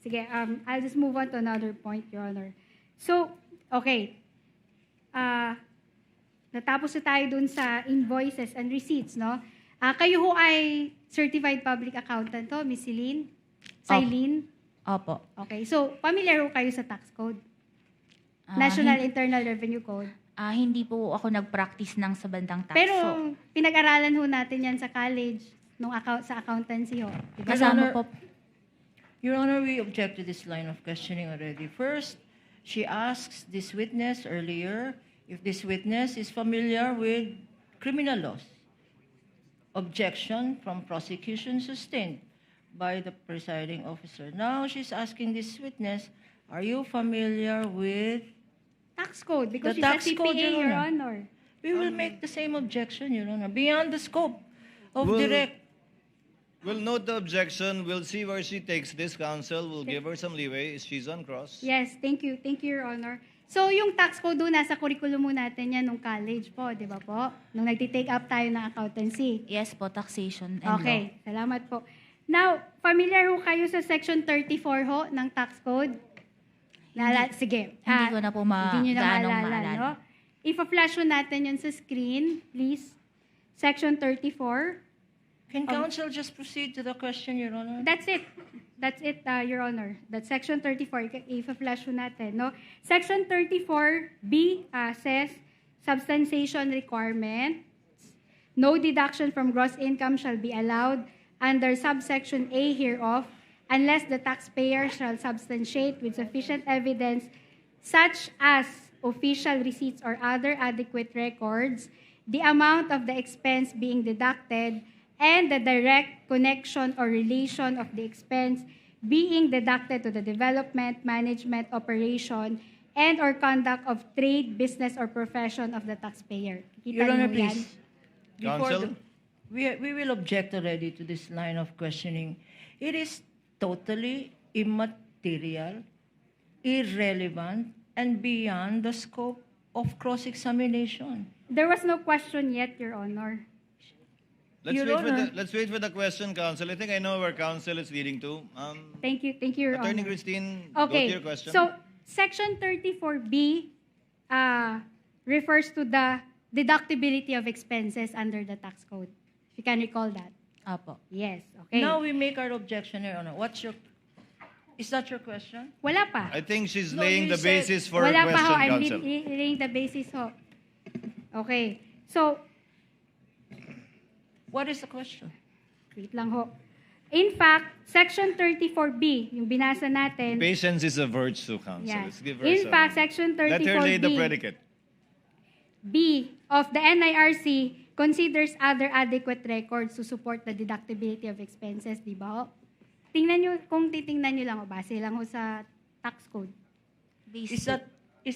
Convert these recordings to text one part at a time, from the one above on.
Sige, I'll just move on to another point, Your Honor. So, okay. Natapos na tayo dun sa invoices and receipts, no? Kayo ho ay certified public accountant to, Miss Celine? Celine? Opo. Okay, so familiar ho kayo sa tax code? National Internal Revenue Code? Hindi po ako nag-practice ng sa bandang tax. Pero So, pinag-aralan ho natin yan sa college, sa accountancy ho. Diba? kasama po. Your Honor, we object to this line of questioning already. First, she asks this witness earlier if this witness is familiar with criminal laws. Objection from prosecution sustained by the presiding officer. Now she's asking this witness, are you familiar with... Tax code, because The tax she's a code, CPA, Your Your Honor. Honor. We will make the same objection, Your Honor, beyond the scope of Well, direct. We'll note the objection. We'll see where she takes this, counsel. We'll give her some leeway. She's on cross. Yes, thank you. Thank you, Your Honor. So, yung tax code doon, nasa curriculum mo natin yan nung college po, di ba po? Nung nagtitake up tayo ng accountancy. Yes po, taxation and Okay, salamat po. Now, familiar ho kayo sa Section 34 ho ng tax code? Sige. Hindi ko na po Hindi nyo na gaanong maalala, maalala. no? If-flash ho natin yun sa screen, please. Section 34. Can counsel just proceed to the question, Your Honor? That's it. That's it, Your Honor. That's Section 34. If-flash ho natin, no? Section 34B says, substantiation requirements. No deduction from gross income shall be allowed under subsection A hereof unless the taxpayer shall substantiate with sufficient evidence such as official receipts or other adequate records the amount of the expense being deducted and the direct connection or relation of the expense being deducted to the development, management, operation, and or conduct of trade, business, or profession of the taxpayer. Kita Your Honor, niyo yan? please. Counsel? We will object already to this line of questioning. It is totally immaterial, irrelevant, and beyond the scope of cross-examination. There was no question yet, Your Honor. Your Honor. Let's wait for the question, counsel. I think I know where counsel is leading to. Thank you, Your Attorney Honor. Christine, Okay, go to your question. so Section 34B refers to the deductibility of expenses under the tax code. If you can recall that. Opo. Yes, okay. Now we make our objection, Your Honor. Is that your question? Wala pa. I think she's No, laying you the said- basis for Wala her pa ho. question, I'm counsel. laying the basis ho. Okay. So, What is the question? wait lang ho. In fact, Section 34B, yung binasa natin, Patience is a virtue, counsel. yeah. Let's give her In some. fact, Section Let her lay the 34B predicate. B of the NIRC considers other adequate records to support the deductibility of expenses, di ba ho? Tingnan nyo, kung titingnan nyo lang, o base lang ho sa tax code. Is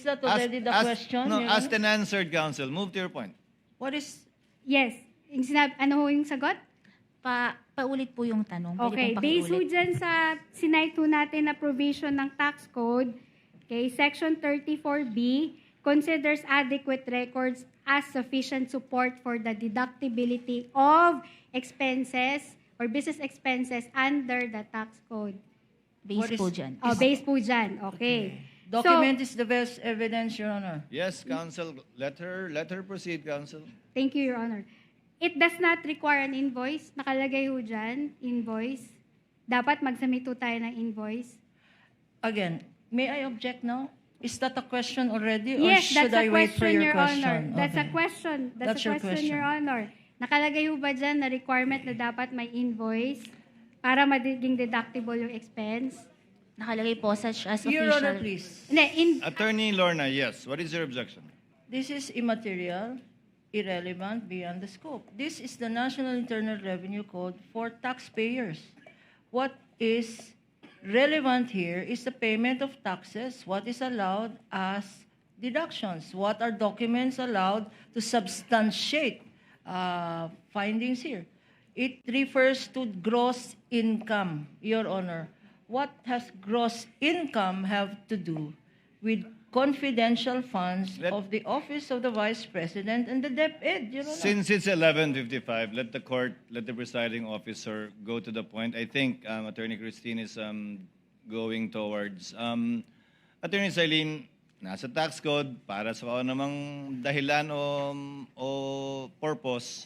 that already the question? No, Your asked Honor? and answered, counsel. Move to your point. What is... Yes. Yung ano ho yung sagot? Paulit po yung tanong. Pwede Okay, pong based ho pakiulit. dyan sa sinite ho natin na provision ng tax code, okay, Section 34B considers adequate records as sufficient support for the deductibility of expenses or business expenses under the tax code. What Base is- po dyan. Base po dyan, okay. Document is the best evidence, Your Honor. Yes, counsel. Let her proceed, counsel. Thank you, Your Honor. It does not require an invoice. Nakalagay ho dyan, invoice. Dapat mag-submit ho tayo ng invoice. Again, may I object now? Is that a question already, or Yes, should that's I a wait for question, your Your Honor. question? That's a Okay. question. That's That's a your question, question. Your Honor. Nakalagay ho ba dyan na requirement na dapat may invoice para magiging deductible yung expense? Nakalagay po such as Your official. Honor, please. Hindi, Attorney Lorna, yes. What is your objection? This is immaterial, irrelevant, beyond the scope. This is the National Internal Revenue Code for taxpayers. What is relevant here is the payment of taxes, what is allowed as deductions, what are documents allowed to substantiate findings here. It refers to gross income, Your Honor. What has gross income have to do with confidential funds Let- of the Office of the Vice President and the DepEd, Your Honor? Since it's 11:55, let the presiding officer go to the point. I think Attorney Christine is going towards. Attorney Silene, nasa tax code, para sa kung namang dahilan o purpose,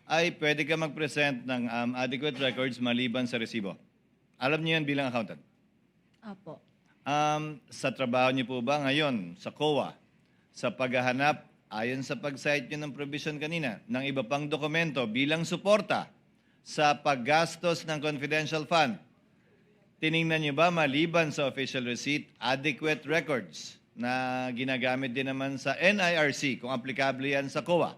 ay pwede ka mag-present ng adequate records maliban sa resibo. Alam niyo yan bilang accountant. Opo. Sa trabaho niyo po ba ngayon sa COA, sa paghahanap, ayon sa pag-cite niyo ng provision kanina, ng iba pang dokumento bilang suporta sa paggastos ng confidential fund, tiningnan niyo ba maliban sa official receipt, adequate records na ginagamit din naman sa NIRC kung aplikable yan sa COA?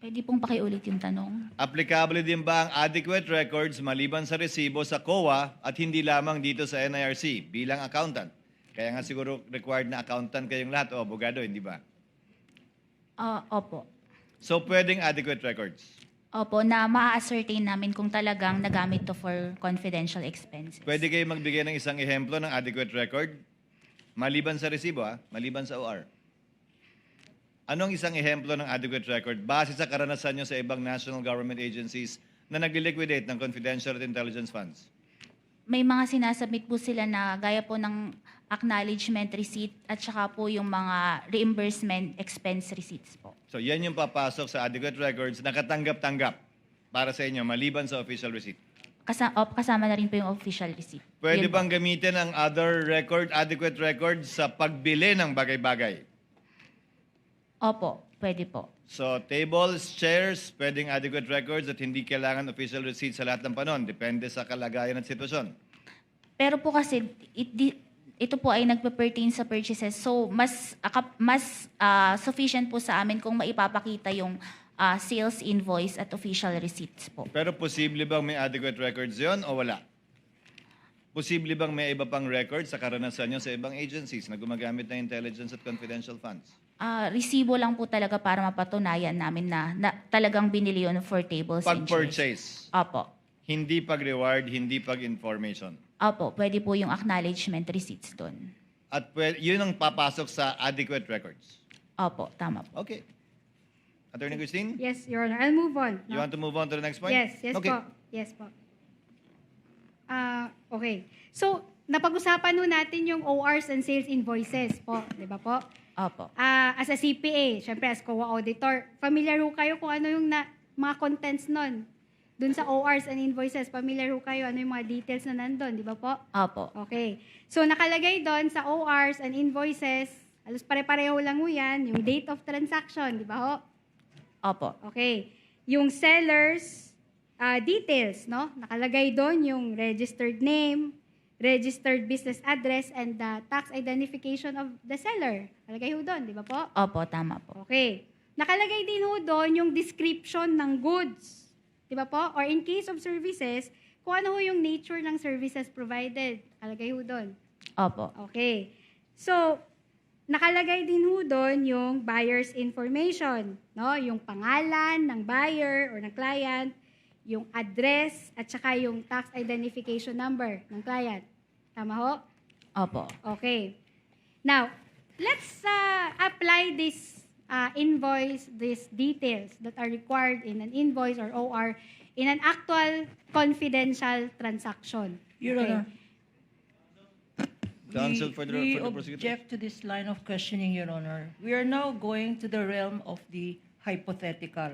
Pwede pong pakiulit yung tanong. Applicable din ba ang adequate records maliban sa resibo sa COA at hindi lamang dito sa NIRC bilang accountant? Kaya nga siguro required na accountant kayong lahat o abogado, hindi ba? Opo. So pwedeng adequate records. Opo, na ma-ascertain namin kung talagang nagamit to for confidential expenses. Pwede kayo magbigay ng isang ehemplo ng adequate record? Maliban sa resibo, maliban sa OR. Anong isang ehemplo ng adequate record base sa karanasan nyo sa ibang national government agencies na nag-liquidate ng confidential at intelligence funds? May mga sinasubmit po sila na gaya po ng acknowledgement receipt at saka po yung mga reimbursement expense receipts po. So yan yung papasok sa adequate records na katanggap-tanggap para sa inyo maliban sa official receipt. Kasama na rin po yung official receipt. Pwede Yun po. bang gamitin ang other record, adequate records sa pagbili ng bagay-bagay? Opo, pwede po. So tables, chairs, pwedeng adequate records at hindi kailangan official receipt sa lahat ng panon. Depende sa kalagayan at sitwasyon. Pero po kasi ito po ay nagpe-pertain sa purchases. So mas sufficient po sa amin kung maipapakita yung sales invoice at official receipts po. Pero posible bang may adequate records yon o wala? Posible bang may iba pang records sa karanasan nyo sa ibang agencies na gumagamit ng intelligence at confidential funds? Resibo lang po talaga para mapatunayan namin na talagang binili yun for tables and chairs. Pag-purchase, Opo. hindi pag-reward, hindi pag-information. Opo, pwede po yung acknowledgement receipts doon. At yun ang papasok sa adequate records. Opo, tama po. Okay. Attorney Christine, Yes, Your Honor. I'll move on. you want to move on to the next point? Yes, yes Okay. po. Yes po. Okay. So, napag-usapan nun natin yung ORs and sales invoices po. Di ba po? Opo. As a CPA, syempre as COA auditor, familiar ho kayo kung ano yung mga contents nun. Dun sa ORs and invoices, familiar ho kayo ano yung mga details na nandun, di ba po? Opo. Okay. So, nakalagay doon sa ORs and invoices, alos pare-pareho lang ho yan, yung date of transaction, di ba ho? Opo. Okay. Yung seller's details, no? Nakalagay doon yung registered name, registered business address, and the tax identification of the seller. Nakalagay ho doon, di ba po? Opo, tama po. Okay. Nakalagay din ho doon yung description ng goods. Di ba po? Or in case of services, kung ano ho yung nature ng services provided. Nakalagay ho doon. Opo. Okay. So, nakalagay din ho doon yung buyer's information, no? Yung pangalan ng buyer or ng client, yung address, at saka yung tax identification number ng client. Tama ho? Opo. Okay. Now, let's apply this invoice, these details that are required in an invoice or OR in an actual confidential transaction. Your Okay. Honor, Counsel for the we prosecutor. object to this line of questioning, Your Honor. We are now going to the realm of the hypothetical.